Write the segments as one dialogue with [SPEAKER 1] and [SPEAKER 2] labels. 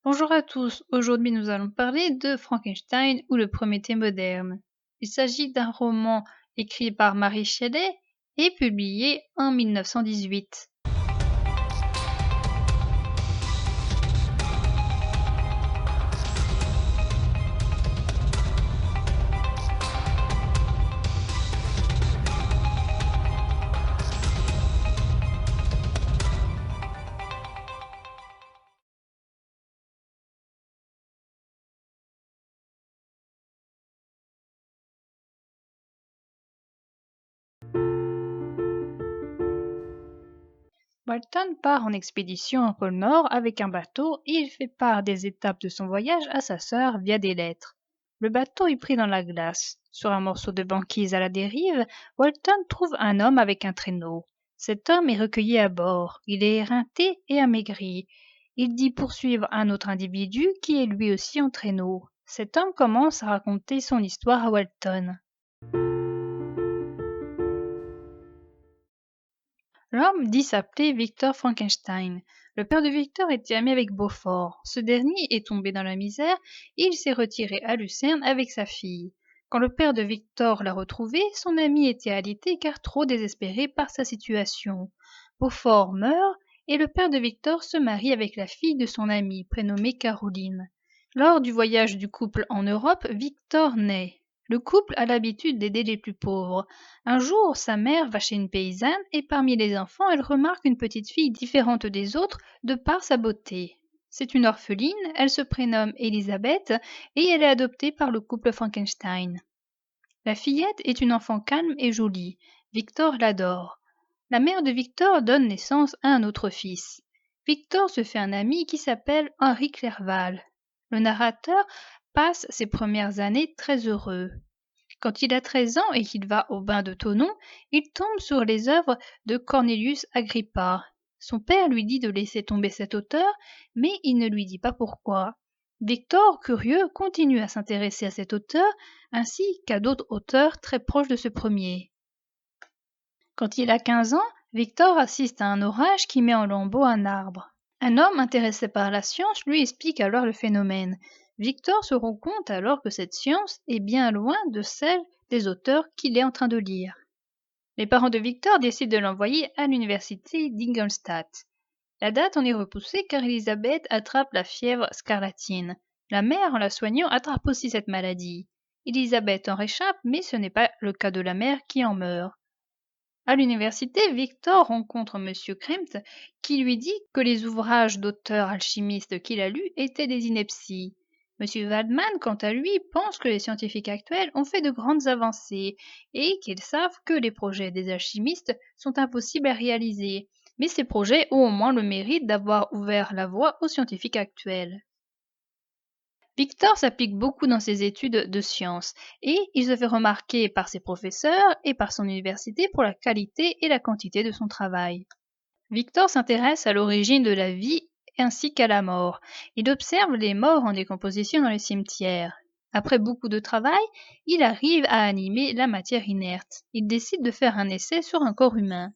[SPEAKER 1] Bonjour à tous, aujourd'hui nous allons parler de Frankenstein ou le Prométhée moderne. Il s'agit d'un roman écrit par Mary Shelley et publié en 1918. Walton part en expédition au pôle Nord avec un bateau et il fait part des étapes de son voyage à sa sœur via des lettres. Le bateau est pris dans la glace. Sur un morceau de banquise à la dérive, Walton trouve un homme avec un traîneau. Cet homme est recueilli à bord. Il est éreinté et amaigri. Il dit poursuivre un autre individu qui est lui aussi en traîneau. Cet homme commence à raconter son histoire à Walton. L'homme dit s'appeler Victor Frankenstein. Le père de Victor était ami avec Beaufort. Ce dernier est tombé dans la misère et il s'est retiré à Lucerne avec sa fille. Quand le père de Victor l'a retrouvé, son ami était alité car trop désespéré par sa situation. Beaufort meurt et le père de Victor se marie avec la fille de son ami, prénommée Caroline. Lors du voyage du couple en Europe, Victor naît. Le couple a l'habitude d'aider les plus pauvres. Un jour, sa mère va chez une paysanne et parmi les enfants, elle remarque une petite fille différente des autres de par sa beauté. C'est une orpheline, elle se prénomme Elisabeth et elle est adoptée par le couple Frankenstein. La fillette est une enfant calme et jolie. Victor l'adore. La mère de Victor donne naissance à un autre fils. Victor se fait un ami qui s'appelle Henri Clerval. Le narrateur passe ses premières années très heureux. Quand il a 13 ans et qu'il va au bain de Thonon, il tombe sur les œuvres de Cornelius Agrippa. Son père lui dit de laisser tomber cet auteur, mais il ne lui dit pas pourquoi. Victor, curieux, continue à s'intéresser à cet auteur, ainsi qu'à d'autres auteurs très proches de ce premier. Quand il a 15 ans, Victor assiste à un orage qui met en lambeaux un arbre. Un homme intéressé par la science lui explique alors le phénomène. Victor se rend compte alors que cette science est bien loin de celle des auteurs qu'il est en train de lire. Les parents de Victor décident de l'envoyer à l'université d'Ingolstadt. La date en est repoussée car Elisabeth attrape la fièvre scarlatine. La mère, en la soignant, attrape aussi cette maladie. Elisabeth en réchappe, mais ce n'est pas le cas de la mère qui en meurt. À l'université, Victor rencontre Monsieur Klimt qui lui dit que les ouvrages d'auteurs alchimistes qu'il a lus étaient des inepties. Monsieur Waldman, quant à lui, pense que les scientifiques actuels ont fait de grandes avancées et qu'ils savent que les projets des alchimistes sont impossibles à réaliser. Mais ces projets ont au moins le mérite d'avoir ouvert la voie aux scientifiques actuels. Victor s'applique beaucoup dans ses études de sciences et il se fait remarquer par ses professeurs et par son université pour la qualité et la quantité de son travail. Victor s'intéresse à l'origine de la vie ainsi qu'à la mort. Il observe les morts en décomposition dans les cimetières. Après beaucoup de travail, il arrive à animer la matière inerte. Il décide de faire un essai sur un corps humain.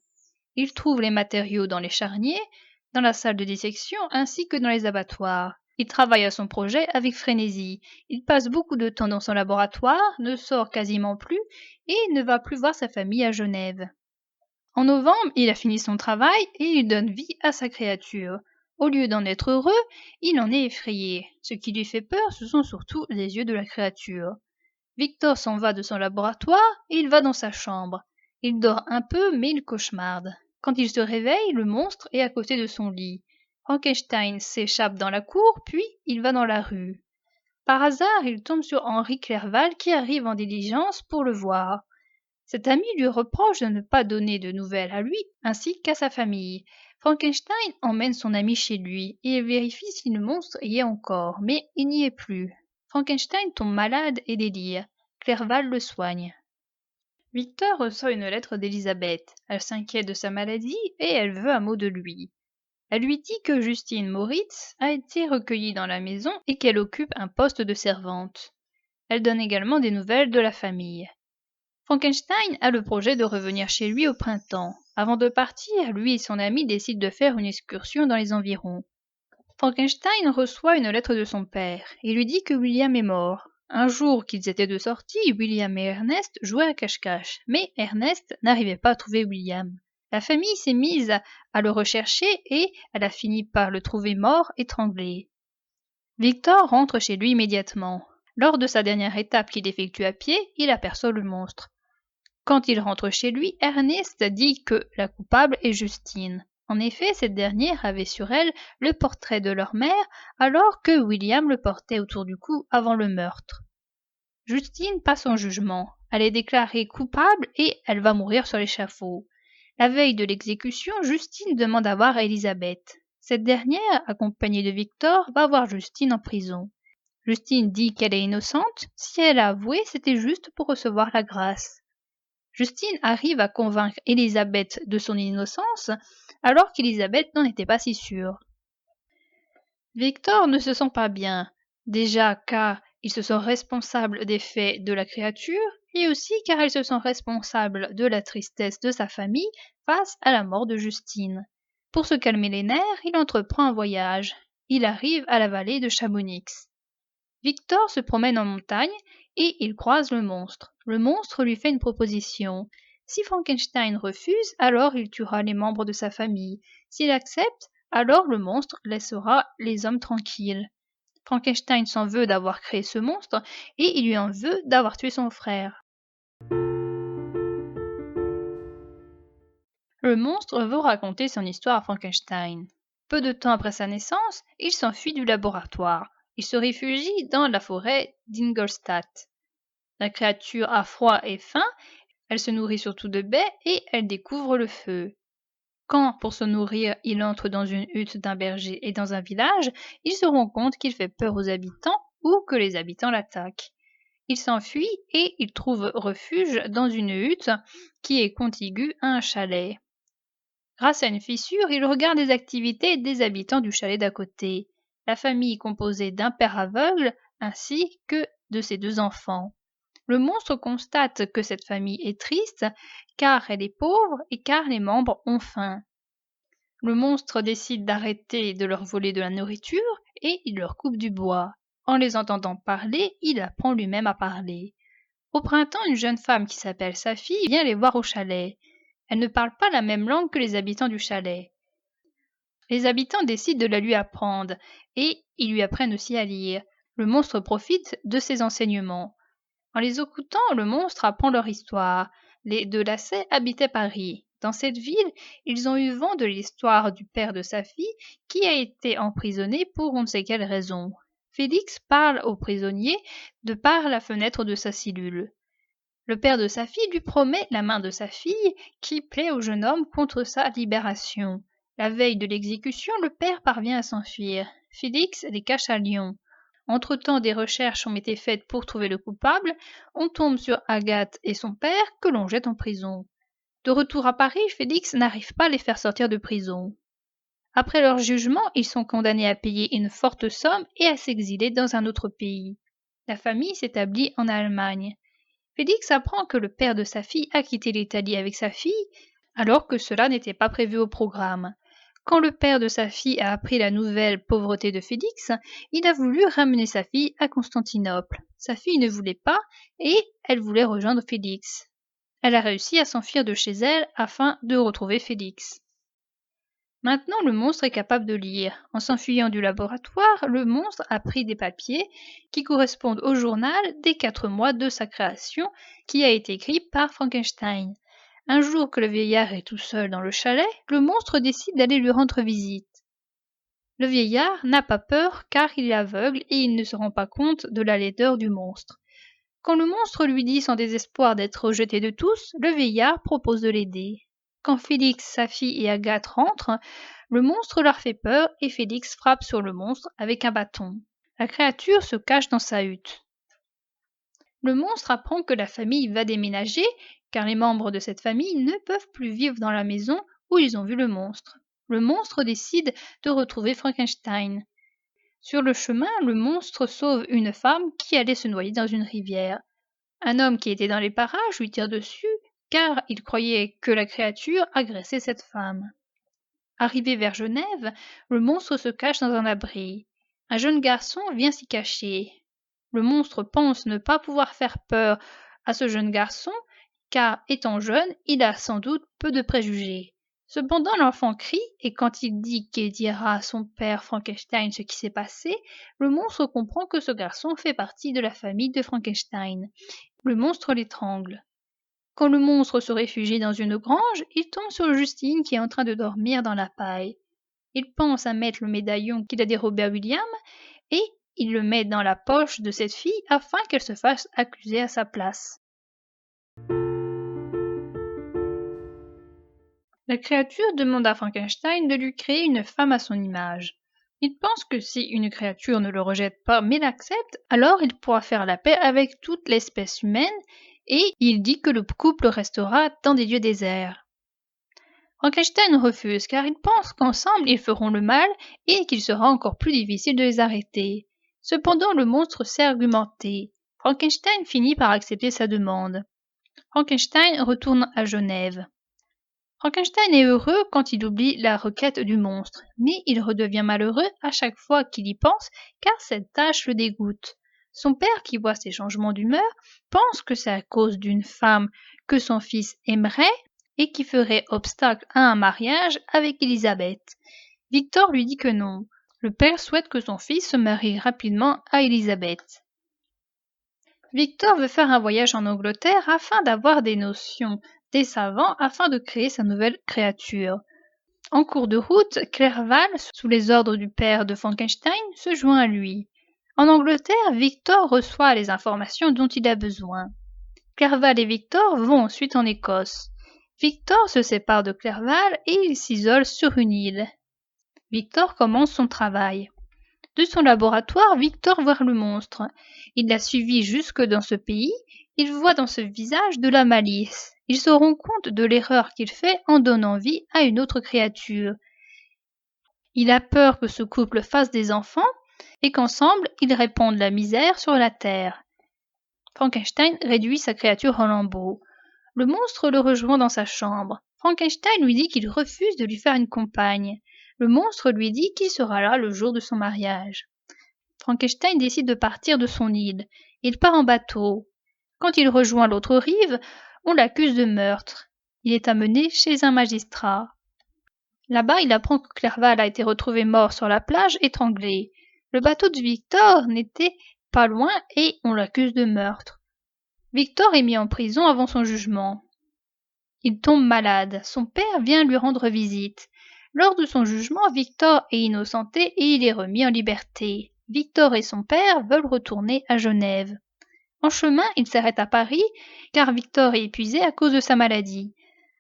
[SPEAKER 1] Il trouve les matériaux dans les charniers, dans la salle de dissection ainsi que dans les abattoirs. Il travaille à son projet avec frénésie. Il passe beaucoup de temps dans son laboratoire, ne sort quasiment plus et ne va plus voir sa famille à Genève. En novembre, il a fini son travail et il donne vie à sa créature. Au lieu d'en être heureux, il en est effrayé. Ce qui lui fait peur, ce sont surtout les yeux de la créature. Victor s'en va de son laboratoire et il va dans sa chambre. Il dort un peu, mais il cauchemarde. Quand il se réveille, le monstre est à côté de son lit. Frankenstein s'échappe dans la cour, puis il va dans la rue. Par hasard, il tombe sur Henri Clerval qui arrive en diligence pour le voir. Cet ami lui reproche de ne pas donner de nouvelles à lui ainsi qu'à sa famille. Frankenstein emmène son ami chez lui et vérifie si le monstre y est encore, mais il n'y est plus. Frankenstein tombe malade et délire. Clerval le soigne. Victor reçoit une lettre d'Elisabeth. Elle s'inquiète de sa maladie et elle veut un mot de lui. Elle lui dit que Justine Moritz a été recueillie dans la maison et qu'elle occupe un poste de servante. Elle donne également des nouvelles de la famille. Frankenstein a le projet de revenir chez lui au printemps. Avant de partir, lui et son ami décident de faire une excursion dans les environs. Frankenstein reçoit une lettre de son père. Il lui dit que William est mort. Un jour qu'ils étaient de sortie, William et Ernest jouaient à cache-cache, mais Ernest n'arrivait pas à trouver William. La famille s'est mise à le rechercher et elle a fini par le trouver mort, étranglé. Victor rentre chez lui immédiatement. Lors de sa dernière étape qu'il effectue à pied, il aperçoit le monstre. Quand il rentre chez lui, Ernest dit que la coupable est Justine. En effet, cette dernière avait sur elle le portrait de leur mère, alors que William le portait autour du cou avant le meurtre. Justine passe en jugement. Elle est déclarée coupable et elle va mourir sur l'échafaud. La veille de l'exécution, Justine demande à voir Elisabeth. Cette dernière, accompagnée de Victor, va voir Justine en prison. Justine dit qu'elle est innocente. Si elle a avoué, c'était juste pour recevoir la grâce. Justine arrive à convaincre Elisabeth de son innocence, alors qu'Elisabeth n'en était pas si sûre. Victor ne se sent pas bien, déjà car il se sent responsable des faits de la créature, et aussi car il se sent responsable de la tristesse de sa famille face à la mort de Justine. Pour se calmer les nerfs, il entreprend un voyage. Il arrive à la vallée de Chamonix. Victor se promène en montagne et il croise le monstre. Le monstre lui fait une proposition. Si Frankenstein refuse, alors il tuera les membres de sa famille. S'il accepte, alors le monstre laissera les hommes tranquilles. Frankenstein s'en veut d'avoir créé ce monstre et il lui en veut d'avoir tué son frère. Le monstre veut raconter son histoire à Frankenstein. Peu de temps après sa naissance, il s'enfuit du laboratoire. Il se réfugie dans la forêt d'Ingolstadt. La créature a froid et faim, elle se nourrit surtout de baies et elle découvre le feu. Quand, pour se nourrir, il entre dans une hutte d'un berger et dans un village, il se rend compte qu'il fait peur aux habitants ou que les habitants l'attaquent. Il s'enfuit et il trouve refuge dans une hutte qui est contiguë à un chalet. Grâce à une fissure, il regarde les activités des habitants du chalet d'à côté. La famille est composée d'un père aveugle ainsi que de ses deux enfants. Le monstre constate que cette famille est triste car elle est pauvre et car les membres ont faim. Le monstre décide d'arrêter de leur voler de la nourriture et il leur coupe du bois. En les entendant parler, il apprend lui-même à parler. Au printemps, une jeune femme qui s'appelle Safi vient les voir au chalet. Elle ne parle pas la même langue que les habitants du chalet. Les habitants décident de la lui apprendre et ils lui apprennent aussi à lire. Le monstre profite de ses enseignements. En les écoutant, le monstre apprend leur histoire. Les de Lacet habitaient Paris. Dans cette ville, ils ont eu vent de l'histoire du père de sa fille qui a été emprisonné pour on ne sait quelle raison. Félix parle au prisonnier de par la fenêtre de sa cellule. Le père de sa fille lui promet la main de sa fille qui plaît au jeune homme contre sa libération. La veille de l'exécution, le père parvient à s'enfuir. Félix les cache à Lyon. Entre-temps, des recherches ont été faites pour trouver le coupable. On tombe sur Agathe et son père que l'on jette en prison. De retour à Paris, Félix n'arrive pas à les faire sortir de prison. Après leur jugement, ils sont condamnés à payer une forte somme et à s'exiler dans un autre pays. La famille s'établit en Allemagne. Félix apprend que le père de sa fille a quitté l'Italie avec sa fille, alors que cela n'était pas prévu au programme. Quand le père de sa fille a appris la nouvelle pauvreté de Félix, il a voulu ramener sa fille à Constantinople. Sa fille ne voulait pas et elle voulait rejoindre Félix. Elle a réussi à s'enfuir de chez elle afin de retrouver Félix. Maintenant, le monstre est capable de lire. En s'enfuyant du laboratoire, le monstre a pris des papiers qui correspondent au journal des 4 mois de sa création qui a été écrit par Frankenstein. Un jour que le vieillard est tout seul dans le chalet, le monstre décide d'aller lui rendre visite. Le vieillard n'a pas peur car il est aveugle et il ne se rend pas compte de la laideur du monstre. Quand le monstre lui dit son désespoir d'être rejeté de tous, le vieillard propose de l'aider. Quand Félix, sa fille et Agathe rentrent, le monstre leur fait peur et Félix frappe sur le monstre avec un bâton. La créature se cache dans sa hutte. Le monstre apprend que la famille va déménager car les membres de cette famille ne peuvent plus vivre dans la maison où ils ont vu le monstre. Le monstre décide de retrouver Frankenstein. Sur le chemin, le monstre sauve une femme qui allait se noyer dans une rivière. Un homme qui était dans les parages lui tire dessus car il croyait que la créature agressait cette femme. Arrivé vers Genève, le monstre se cache dans un abri. Un jeune garçon vient s'y cacher. Le monstre pense ne pas pouvoir faire peur à ce jeune garçon, car étant jeune, il a sans doute peu de préjugés. Cependant, l'enfant crie, et quand il dit qu'il dira à son père Frankenstein ce qui s'est passé, le monstre comprend que ce garçon fait partie de la famille de Frankenstein. Le monstre l'étrangle. Quand le monstre se réfugie dans une grange, il tombe sur Justine qui est en train de dormir dans la paille. Il pense à mettre le médaillon qu'il a dérobé à William et il le met dans la poche de cette fille afin qu'elle se fasse accuser à sa place. La créature demande à Frankenstein de lui créer une femme à son image. Il pense que si une créature ne le rejette pas mais l'accepte, alors il pourra faire la paix avec toute l'espèce humaine et il dit que le couple restera dans des lieux déserts. Frankenstein refuse car il pense qu'ensemble ils feront le mal et qu'il sera encore plus difficile de les arrêter. Cependant le monstre sait argumenter. Frankenstein finit par accepter sa demande. Frankenstein retourne à Genève. Frankenstein est heureux quand il oublie la requête du monstre, mais il redevient malheureux à chaque fois qu'il y pense car cette tâche le dégoûte. Son père, qui voit ses changements d'humeur, pense que c'est à cause d'une femme que son fils aimerait et qui ferait obstacle à un mariage avec Élisabeth. Victor lui dit que non. Le père souhaite que son fils se marie rapidement à Élisabeth. Victor veut faire un voyage en Angleterre afin d'avoir des notions des savants afin de créer sa nouvelle créature. En cours de route, Clerval, sous les ordres du père de Frankenstein, se joint à lui. En Angleterre, Victor reçoit les informations dont il a besoin. Clerval et Victor vont ensuite en Écosse. Victor se sépare de Clerval et il s'isole sur une île. Victor commence son travail. De son laboratoire, Victor voit le monstre. Il l'a suivi jusque dans ce pays. Il voit dans ce visage de la malice. Il se rend compte de l'erreur qu'il fait en donnant vie à une autre créature. Il a peur que ce couple fasse des enfants et qu'ensemble ils répandent la misère sur la terre. Frankenstein réduit sa créature en lambeaux. Le monstre le rejoint dans sa chambre. Frankenstein lui dit qu'il refuse de lui faire une compagne. Le monstre lui dit qu'il sera là le jour de son mariage. Frankenstein décide de partir de son île. Il part en bateau. Quand il rejoint l'autre rive, on l'accuse de meurtre. Il est amené chez un magistrat. Là-bas, il apprend que Clerval a été retrouvé mort sur la plage, étranglé. Le bateau de Victor n'était pas loin et on l'accuse de meurtre. Victor est mis en prison avant son jugement. Il tombe malade. Son père vient lui rendre visite. Lors de son jugement, Victor est innocenté et il est remis en liberté. Victor et son père veulent retourner à Genève. En chemin, ils s'arrêtent à Paris, car Victor est épuisé à cause de sa maladie.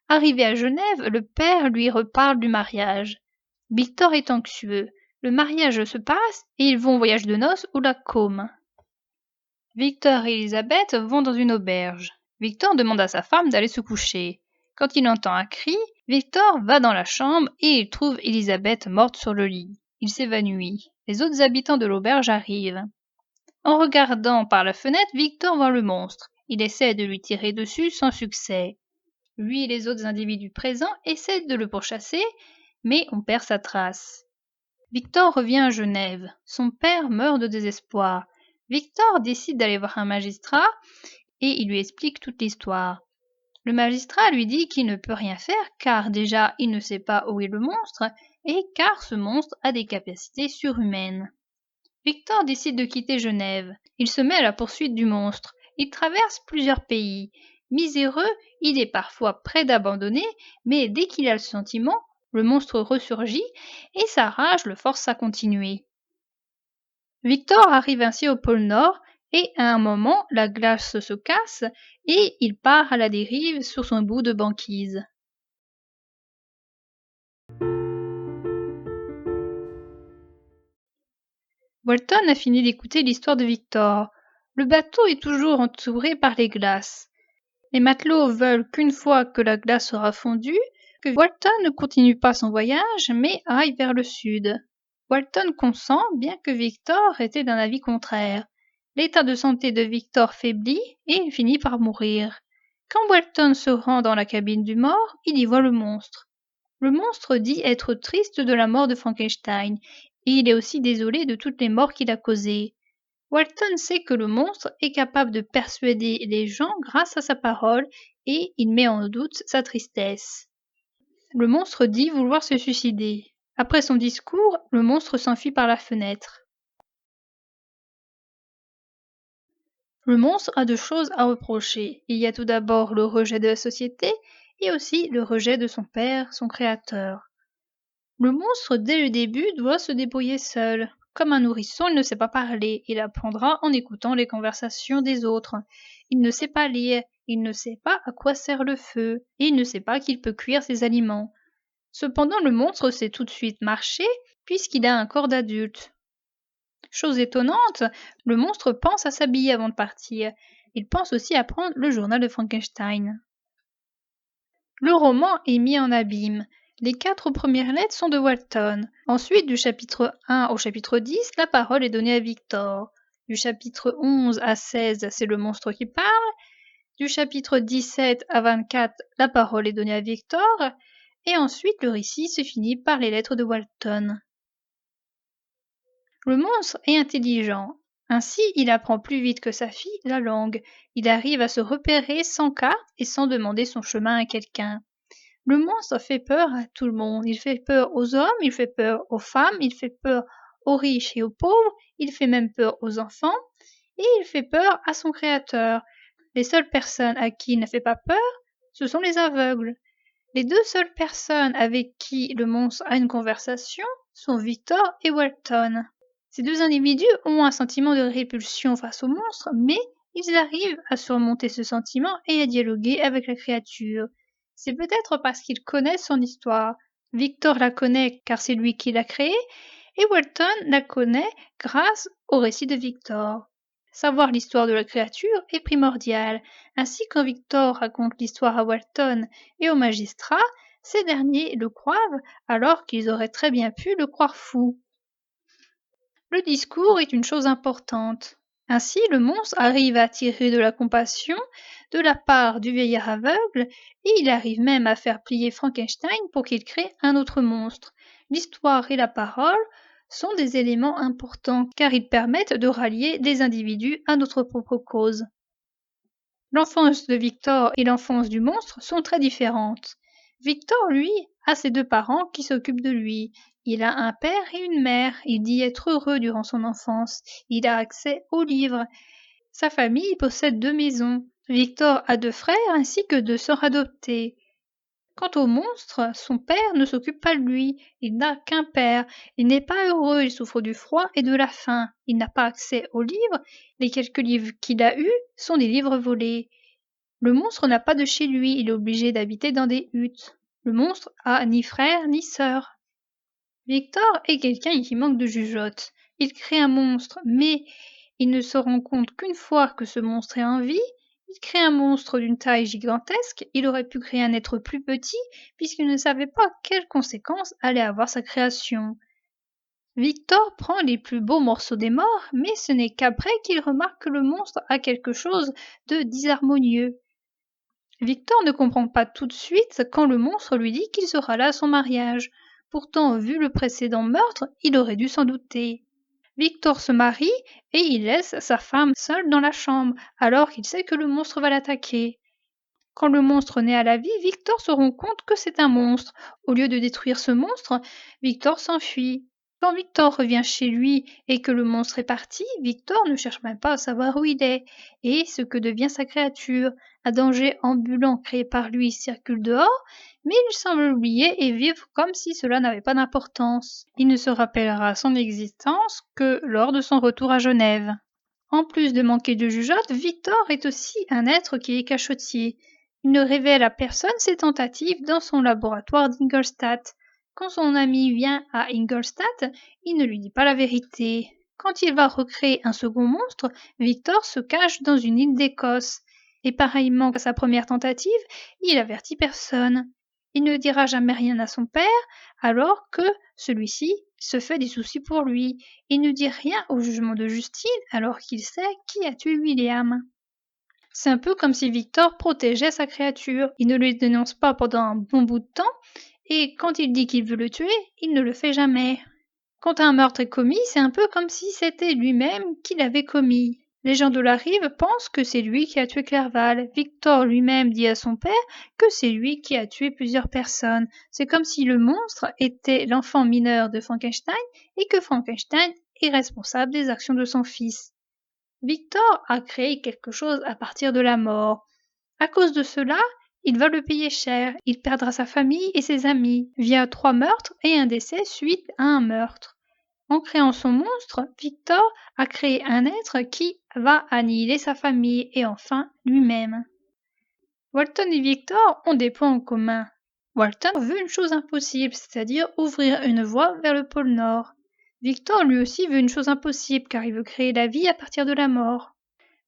[SPEAKER 1] Arrivé à Genève, le père lui reparle du mariage. Victor est anxieux. Le mariage se passe et ils vont au voyage de noces au lac Côme. Victor et Elisabeth vont dans une auberge. Victor demande à sa femme d'aller se coucher. Quand il entend un cri, Victor va dans la chambre et il trouve Elisabeth morte sur le lit. Il s'évanouit. Les autres habitants de l'auberge arrivent. En regardant par la fenêtre, Victor voit le monstre. Il essaie de lui tirer dessus sans succès. Lui et les autres individus présents essaient de le pourchasser, mais on perd sa trace. Victor revient à Genève. Son père meurt de désespoir. Victor décide d'aller voir un magistrat et il lui explique toute l'histoire. Le magistrat lui dit qu'il ne peut rien faire car déjà il ne sait pas où est le monstre et car ce monstre a des capacités surhumaines. Victor décide de quitter Genève. Il se met à la poursuite du monstre. Il traverse plusieurs pays. Miséreux, il est parfois près d'abandonner, mais dès qu'il a le sentiment, le monstre ressurgit et sa rage le force à continuer. Victor arrive ainsi au pôle Nord et à un moment, la glace se casse et il part à la dérive sur son bout de banquise. Walton a fini d'écouter l'histoire de Victor. Le bateau est toujours entouré par les glaces. Les matelots veulent qu'une fois que la glace sera fondue, que Walton ne continue pas son voyage, mais aille vers le sud. Walton consent, bien que Victor était d'un avis contraire. L'état de santé de Victor faiblit et il finit par mourir. Quand Walton se rend dans la cabine du mort, il y voit le monstre. Le monstre dit être triste de la mort de Frankenstein, et il est aussi désolé de toutes les morts qu'il a causées. Walton sait que le monstre est capable de persuader les gens grâce à sa parole, et il met en doute sa tristesse. Le monstre dit vouloir se suicider. Après son discours, le monstre s'enfuit par la fenêtre. Le monstre a deux choses à reprocher. Il y a tout d'abord le rejet de la société et aussi le rejet de son père, son créateur. Le monstre, dès le début, doit se débrouiller seul. Comme un nourrisson, il ne sait pas parler. Il apprendra en écoutant les conversations des autres. Il ne sait pas lire. Il ne sait pas à quoi sert le feu. Et il ne sait pas qu'il peut cuire ses aliments. Cependant, le monstre sait tout de suite marcher puisqu'il a un corps d'adulte. Chose étonnante, le monstre pense à s'habiller avant de partir. Il pense aussi à prendre le journal de Frankenstein. Le roman est mis en abîme. Les 4 premières lettres sont de Walton. Ensuite, du chapitre 1 au chapitre 10, la parole est donnée à Victor. Du chapitre 11 à 16, c'est le monstre qui parle. Du chapitre 17 à 24, la parole est donnée à Victor. Et ensuite, le récit se finit par les lettres de Walton. Le monstre est intelligent. Ainsi, il apprend plus vite que sa fille la langue. Il arrive à se repérer sans carte et sans demander son chemin à quelqu'un. Le monstre fait peur à tout le monde. Il fait peur aux hommes, il fait peur aux femmes, il fait peur aux riches et aux pauvres, il fait même peur aux enfants, et il fait peur à son créateur. Les seules personnes à qui il ne fait pas peur, ce sont les aveugles. Les 2 seules personnes avec qui le monstre a une conversation sont Victor et Walton. Ces 2 individus ont un sentiment de répulsion face au monstre, mais ils arrivent à surmonter ce sentiment et à dialoguer avec la créature. C'est peut-être parce qu'ils connaissent son histoire. Victor la connaît car c'est lui qui l'a créée, et Walton la connaît grâce au récit de Victor. Savoir l'histoire de la créature est primordial. Ainsi, quand Victor raconte l'histoire à Walton et au magistrat, ces derniers le croient alors qu'ils auraient très bien pu le croire fou. Le discours est une chose importante. Ainsi, le monstre arrive à attirer de la compassion de la part du vieillard aveugle et il arrive même à faire plier Frankenstein pour qu'il crée un autre monstre. L'histoire et la parole sont des éléments importants car ils permettent de rallier des individus à notre propre cause. L'enfance de Victor et l'enfance du monstre sont très différentes. Victor, lui, a ses 2 parents qui s'occupent de lui. Il a un père et une mère. Il dit être heureux durant son enfance. Il a accès aux livres. Sa famille possède 2 maisons. Victor a 2 frères ainsi que 2 sœurs adoptées. Quant au monstre, son père ne s'occupe pas de lui. Il n'a qu'un père. Il n'est pas heureux, il souffre du froid et de la faim. Il n'a pas accès aux livres. Les quelques livres qu'il a eus sont des livres volés. Le monstre n'a pas de chez lui, il est obligé d'habiter dans des huttes. Le monstre a ni frère ni sœur. Victor est quelqu'un qui manque de jugeote. Il crée un monstre, mais il ne se rend compte qu'une fois que ce monstre est en vie. Il crée un monstre d'une taille gigantesque. Il aurait pu créer un être plus petit, puisqu'il ne savait pas quelles conséquences allait avoir sa création. Victor prend les plus beaux morceaux des morts, mais ce n'est qu'après qu'il remarque que le monstre a quelque chose de disharmonieux. Victor ne comprend pas tout de suite quand le monstre lui dit qu'il sera là à son mariage. Pourtant, vu le précédent meurtre, il aurait dû s'en douter. Victor se marie et il laisse sa femme seule dans la chambre, alors qu'il sait que le monstre va l'attaquer. Quand le monstre naît à la vie, Victor se rend compte que c'est un monstre. Au lieu de détruire ce monstre, Victor s'enfuit. Quand Victor revient chez lui et que le monstre est parti, Victor ne cherche même pas à savoir où il est et ce que devient sa créature. Un danger ambulant créé par lui circule dehors, mais il semble l'oublier et vivre comme si cela n'avait pas d'importance. Il ne se rappellera son existence que lors de son retour à Genève. En plus de manquer de jugeote, Victor est aussi un être qui est cachotier. Il ne révèle à personne ses tentatives dans son laboratoire d'Ingolstadt. Quand son ami vient à Ingolstadt, il ne lui dit pas la vérité. Quand il va recréer un second monstre, Victor se cache dans une île d'Écosse. Et pareillement qu'à sa première tentative, il avertit personne. Il ne dira jamais rien à son père, alors que celui-ci se fait des soucis pour lui. Il ne dit rien au jugement de Justine, alors qu'il sait qui a tué William. C'est un peu comme si Victor protégeait sa créature. Il ne le dénonce pas pendant un bon bout de temps, et quand il dit qu'il veut le tuer, il ne le fait jamais. Quand un meurtre est commis, c'est un peu comme si c'était lui-même qui l'avait commis. Les gens de la rive pensent que c'est lui qui a tué Clerval. Victor lui-même dit à son père que c'est lui qui a tué plusieurs personnes. C'est comme si le monstre était l'enfant mineur de Frankenstein et que Frankenstein est responsable des actions de son fils. Victor a créé quelque chose à partir de la mort. À cause de cela, il va le payer cher. Il perdra sa famille et ses amis via 3 meurtres et un décès suite à un meurtre. En créant son monstre, Victor a créé un être qui va annihiler sa famille et enfin lui-même. Walton et Victor ont des points en commun. Walton veut une chose impossible, c'est-à-dire ouvrir une voie vers le pôle Nord. Victor lui aussi veut une chose impossible car il veut créer la vie à partir de la mort.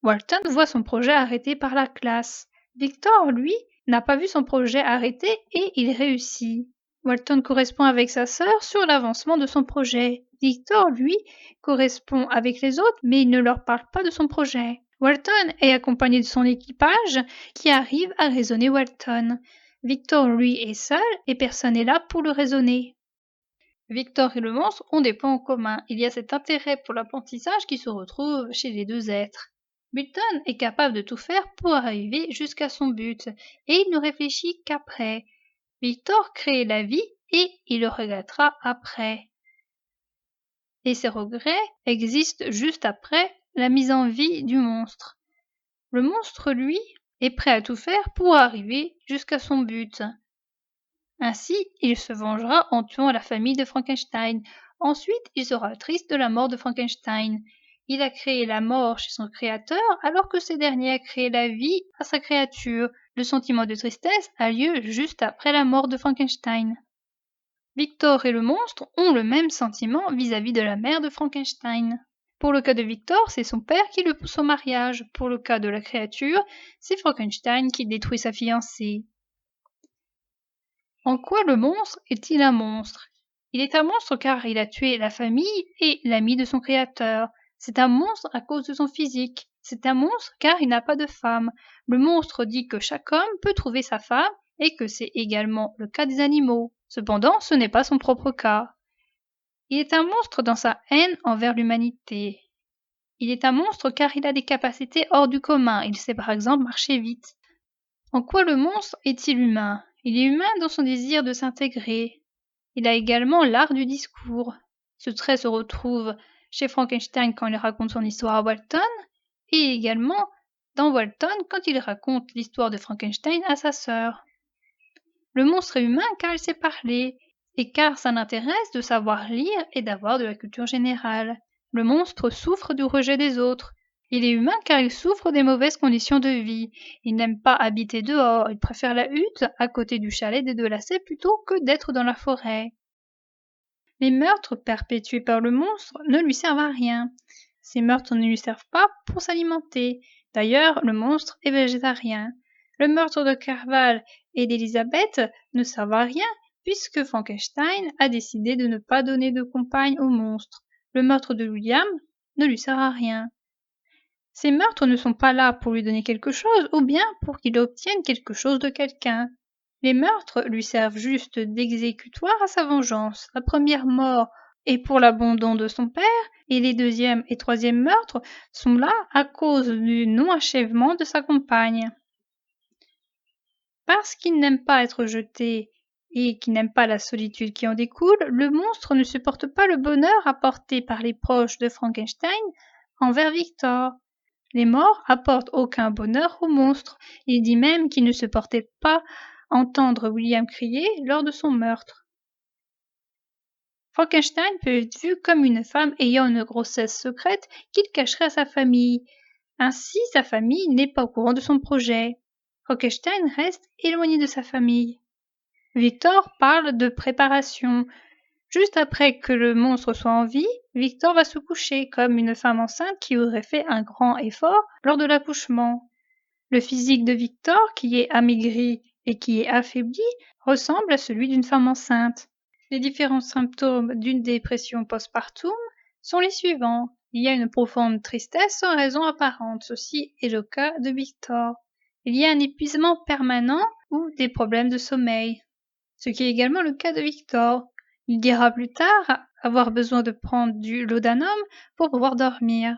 [SPEAKER 1] Walton voit son projet arrêté par la classe. Victor, lui, n'a pas vu son projet arrêté et il réussit. Walton correspond avec sa sœur sur l'avancement de son projet. Victor, lui, correspond avec les autres mais il ne leur parle pas de son projet. Walton est accompagné de son équipage qui arrive à raisonner Walton. Victor, lui, est seul et personne n'est là pour le raisonner. Victor et le monstre ont des points en commun. Il y a cet intérêt pour l'apprentissage qui se retrouve chez les deux êtres. Milton est capable de tout faire pour arriver jusqu'à son but, et il ne réfléchit qu'après. Victor crée la vie et il le regrettera après. Et ses regrets existent juste après la mise en vie du monstre. Le monstre, lui, est prêt à tout faire pour arriver jusqu'à son but. Ainsi, il se vengera en tuant la famille de Frankenstein. Ensuite, il sera triste de la mort de Frankenstein. Il a créé la mort chez son créateur alors que ce dernier a créé la vie à sa créature. Le sentiment de tristesse a lieu juste après la mort de Frankenstein. Victor et le monstre ont le même sentiment vis-à-vis de la mère de Frankenstein. Pour le cas de Victor, c'est son père qui le pousse au mariage. Pour le cas de la créature, c'est Frankenstein qui détruit sa fiancée. En quoi le monstre est-il un monstre? Il est un monstre car il a tué la famille et l'ami de son créateur. C'est un monstre à cause de son physique. C'est un monstre car il n'a pas de femme. Le monstre dit que chaque homme peut trouver sa femme et que c'est également le cas des animaux. Cependant, ce n'est pas son propre cas. Il est un monstre dans sa haine envers l'humanité. Il est un monstre car il a des capacités hors du commun. Il sait par exemple marcher vite. En quoi le monstre est-il humain? Il est humain dans son désir de s'intégrer. Il a également l'art du discours. Ce trait se retrouve chez Frankenstein quand il raconte son histoire à Walton, et également dans Walton quand il raconte l'histoire de Frankenstein à sa sœur. Le monstre est humain car il sait parler, et car ça l'intéresse de savoir lire et d'avoir de la culture générale. Le monstre souffre du rejet des autres. Il est humain car il souffre des mauvaises conditions de vie. Il n'aime pas habiter dehors, il préfère la hutte à côté du chalet des deux lacets plutôt que d'être dans la forêt. Les meurtres perpétués par le monstre ne lui servent à rien. Ces meurtres ne lui servent pas pour s'alimenter. D'ailleurs, le monstre est végétarien. Le meurtre de Clerval et d'Elisabeth ne servent à rien puisque Frankenstein a décidé de ne pas donner de compagne au monstre. Le meurtre de William ne lui sert à rien. Ces meurtres ne sont pas là pour lui donner quelque chose ou bien pour qu'il obtienne quelque chose de quelqu'un. Les meurtres lui servent juste d'exécutoire à sa vengeance. La première mort est pour l'abandon de son père et les deuxième et troisième meurtres sont là à cause du non-achèvement de sa compagne. Parce qu'il n'aime pas être jeté et qu'il n'aime pas la solitude qui en découle, le monstre ne supporte pas le bonheur apporté par les proches de Frankenstein envers Victor. Les morts apportent aucun bonheur au monstre. Il dit même qu'il ne supportait pas entendre William crier lors de son meurtre. Frankenstein peut être vu comme une femme ayant une grossesse secrète qu'il cacherait à sa famille. Ainsi, sa famille n'est pas au courant de son projet. Frankenstein reste éloigné de sa famille. Victor parle de préparation. Juste après que le monstre soit en vie, Victor va se coucher comme une femme enceinte qui aurait fait un grand effort lors de l'accouchement. Le physique de Victor, qui est amaigri et qui est affaibli, ressemble à celui d'une femme enceinte. Les différents symptômes d'une dépression postpartum sont les suivants. Il y a une profonde tristesse sans raison apparente. Ceci est le cas de Victor. Il y a un épuisement permanent ou des problèmes de sommeil. ce qui est également le cas de Victor. Il dira plus tard avoir besoin de prendre du laudanum pour pouvoir dormir.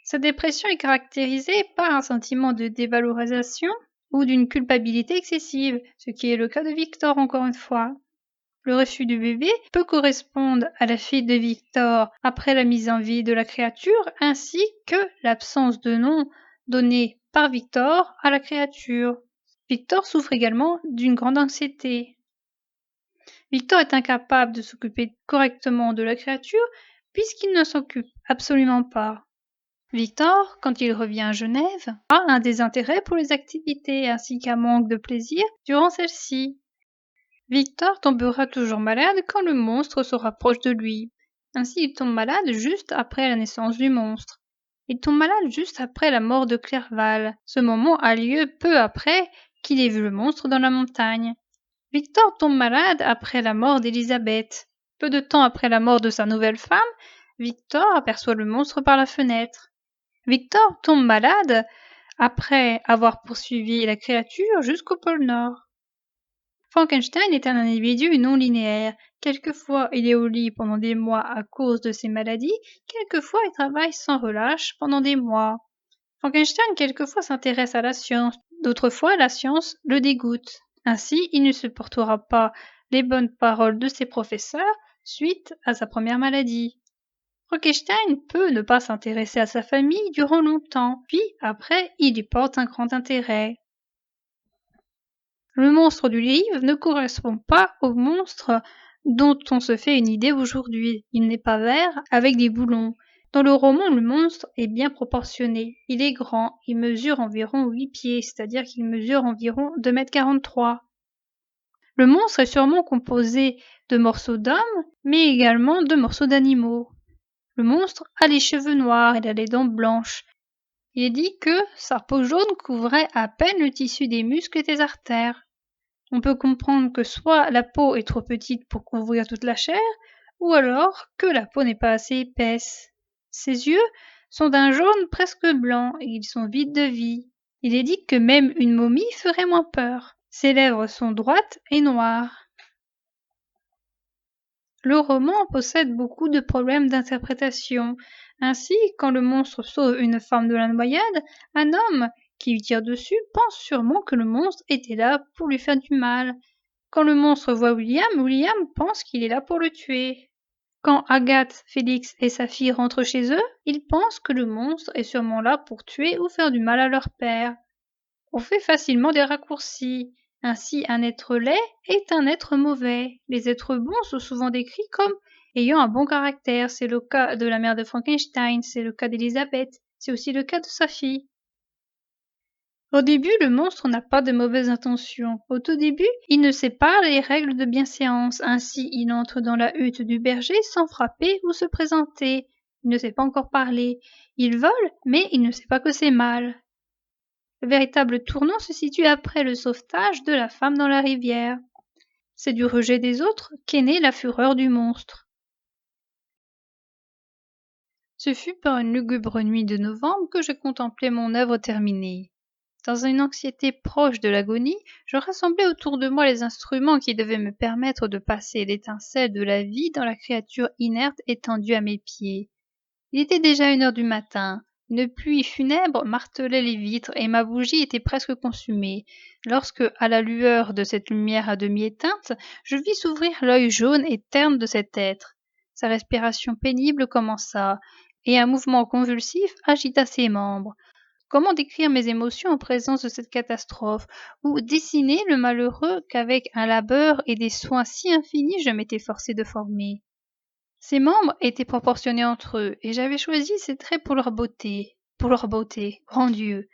[SPEAKER 1] Sa dépression est caractérisée par un sentiment de dévalorisation ou d'une culpabilité excessive, ce qui est le cas de Victor encore une fois. Le refus du bébé peut correspondre à la fuite de Victor après la mise en vie de la créature ainsi que l'absence de nom donné par Victor à la créature. Victor souffre également d'une grande anxiété. Victor est incapable de s'occuper correctement de la créature puisqu'il ne s'occupe absolument pas. Victor, quand il revient à Genève, a un désintérêt pour les activités ainsi qu'un manque de plaisir durant celles-ci. Victor tombera toujours malade quand le monstre se rapproche de lui. Ainsi, il tombe malade juste après la naissance du monstre. Il tombe malade juste après la mort de Clerval. Ce moment a lieu peu après qu'il ait vu le monstre dans la montagne. Victor tombe malade après la mort d'Elisabeth. Peu de temps après la mort de sa nouvelle femme, Victor aperçoit le monstre par la fenêtre. Victor tombe malade après avoir poursuivi la créature jusqu'au pôle Nord. Frankenstein est un individu non linéaire. Quelquefois, il est au lit pendant des mois à cause de ses maladies, quelquefois il travaille sans relâche pendant des mois. Frankenstein quelquefois s'intéresse à la science, d'autres fois la science le dégoûte. Ainsi, il ne supportera pas les bonnes paroles de ses professeurs suite à sa première maladie. Frankenstein peut ne pas s'intéresser à sa famille durant longtemps, puis après il y porte un grand intérêt. Le monstre du livre ne correspond pas au monstre dont on se fait une idée aujourd'hui. Il n'est pas vert avec des boulons. Dans le roman, le monstre est bien proportionné. Il est grand, il mesure environ 8 pieds, c'est-à-dire qu'il mesure environ 2,43 m. Le monstre est sûrement composé de morceaux d'hommes, mais également de morceaux d'animaux. Le monstre a les cheveux noirs, il a les dents blanches. Il est dit que sa peau jaune couvrait à peine le tissu des muscles et des artères. On peut comprendre que soit la peau est trop petite pour couvrir toute la chair, ou alors que la peau n'est pas assez épaisse. Ses yeux sont d'un jaune presque blanc et ils sont vides de vie. Il est dit que même une momie ferait moins peur. Ses lèvres sont droites et noires. Le roman possède beaucoup de problèmes d'interprétation. Ainsi, quand le monstre sauve une femme de la noyade, un homme qui lui tire dessus pense sûrement que le monstre était là pour lui faire du mal. Quand le monstre voit William, William pense qu'il est là pour le tuer. Quand Agathe, Félix et sa fille rentrent chez eux, ils pensent que le monstre est sûrement là pour tuer ou faire du mal à leur père. On fait facilement des raccourcis. Ainsi, un être laid est un être mauvais. Les êtres bons sont souvent décrits comme ayant un bon caractère. C'est le cas de la mère de Frankenstein, c'est le cas d'Elisabeth, c'est aussi le cas de sa fille. Au début, le monstre n'a pas de mauvaises intentions. Au tout début, il ne sait pas les règles de bienséance. Ainsi, il entre dans la hutte du berger sans frapper ou se présenter. Il ne sait pas encore parler. Il vole, mais il ne sait pas que c'est mal. Le véritable tournant se situe après le sauvetage de la femme dans la rivière. C'est du rejet des autres qu'est née la fureur du monstre. Ce fut par une lugubre nuit de novembre que je contemplai mon œuvre terminée. Dans une anxiété proche de l'agonie, je rassemblai autour de moi les instruments qui devaient me permettre de passer l'étincelle de la vie dans la créature inerte étendue à mes pieds. Il était déjà 1 heure du matin. Une pluie funèbre martelait les vitres et ma bougie était presque consumée, lorsque, à la lueur de cette lumière à demi éteinte, je vis s'ouvrir l'œil jaune et terne de cet être. Sa respiration pénible commença, et un mouvement convulsif agita ses membres. Comment décrire mes émotions en présence de cette catastrophe, ou dessiner le malheureux qu'avec un labeur et des soins si infinis je m'étais forcé de former? Ses membres étaient proportionnés entre eux, et j'avais choisi ces traits pour leur beauté. Pour leur beauté, grand Dieu!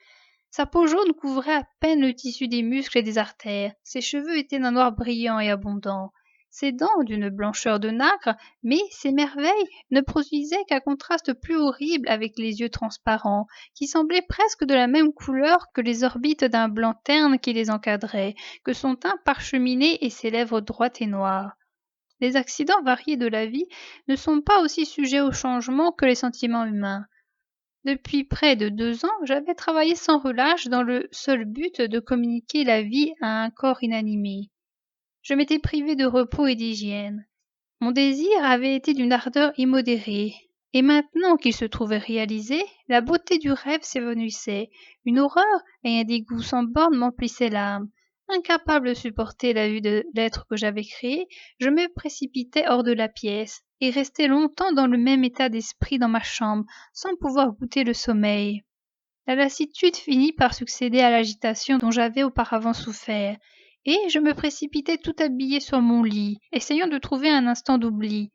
[SPEAKER 1] Sa peau jaune couvrait à peine le tissu des muscles et des artères. Ses cheveux étaient d'un noir brillant et abondant. Ses dents d'une blancheur de nacre, mais ces merveilles ne produisaient qu'un contraste plus horrible avec les yeux transparents, qui semblaient presque de la même couleur que les orbites d'un blanc terne qui les encadrait, que son teint parcheminé et ses lèvres droites et noires. Les accidents variés de la vie ne sont pas aussi sujets au changement que les sentiments humains. Depuis près de 2 ans, j'avais travaillé sans relâche dans le seul but de communiquer la vie à un corps inanimé. Je m'étais privée de repos et d'hygiène. Mon désir avait été d'une ardeur immodérée, et maintenant qu'il se trouvait réalisé, la beauté du rêve s'évanouissait, une horreur et un dégoût sans bornes m'emplissaient l'âme. Incapable de supporter la vue de l'être que j'avais créé, je me précipitai hors de la pièce, et restai longtemps dans le même état d'esprit dans ma chambre, sans pouvoir goûter le sommeil. La lassitude finit par succéder à l'agitation dont j'avais auparavant souffert, et je me précipitai tout habillé sur mon lit, essayant de trouver un instant d'oubli.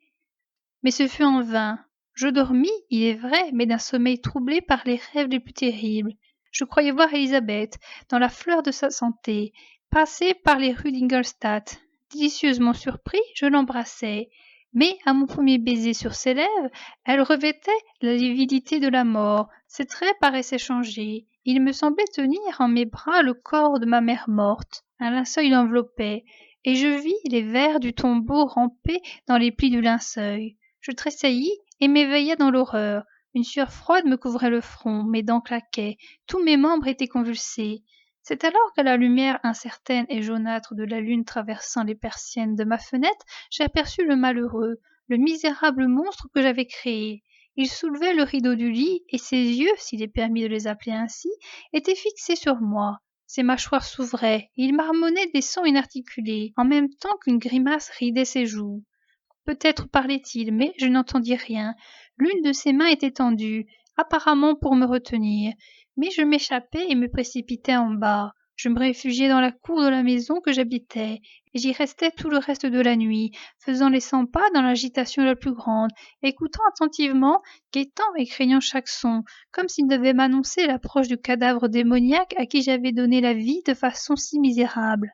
[SPEAKER 1] Mais ce fut en vain. Je dormis, il est vrai, mais d'un sommeil troublé par les rêves les plus terribles. Je croyais voir Elisabeth, dans la fleur de sa santé, passer par les rues d'Ingolstadt. Délicieusement surpris, je l'embrassai. Mais à mon premier baiser sur ses lèvres, elle revêtait la lividité de la mort. Ses traits paraissaient changés. Il me semblait tenir en mes bras le corps de ma mère morte. Un linceul l'enveloppait, et je vis les vers du tombeau ramper dans les plis du linceul. Je tressaillis et m'éveillai dans l'horreur. Une sueur froide me couvrait le front, mes dents claquaient, tous mes membres étaient convulsés. C'est alors qu'à la lumière incertaine et jaunâtre de la lune traversant les persiennes de ma fenêtre, j'aperçus le malheureux, le misérable monstre que j'avais créé. Il soulevait le rideau du lit, et ses yeux, s'il est permis de les appeler ainsi, étaient fixés sur moi. Ses mâchoires s'ouvraient, et il marmonnait des sons inarticulés, en même temps qu'une grimace ridait ses joues. Peut-être parlait-il, mais je n'entendis rien. L'une de ses mains était tendue, apparemment pour me retenir, mais je m'échappai et me précipitai en bas. Je me réfugiai dans la cour de la maison que j'habitais, et j'y restai tout le reste de la nuit, faisant les 100 pas dans l'agitation la plus grande, écoutant attentivement, guettant et craignant chaque son, comme s'il devait m'annoncer l'approche du cadavre démoniaque à qui j'avais donné la vie de façon si misérable.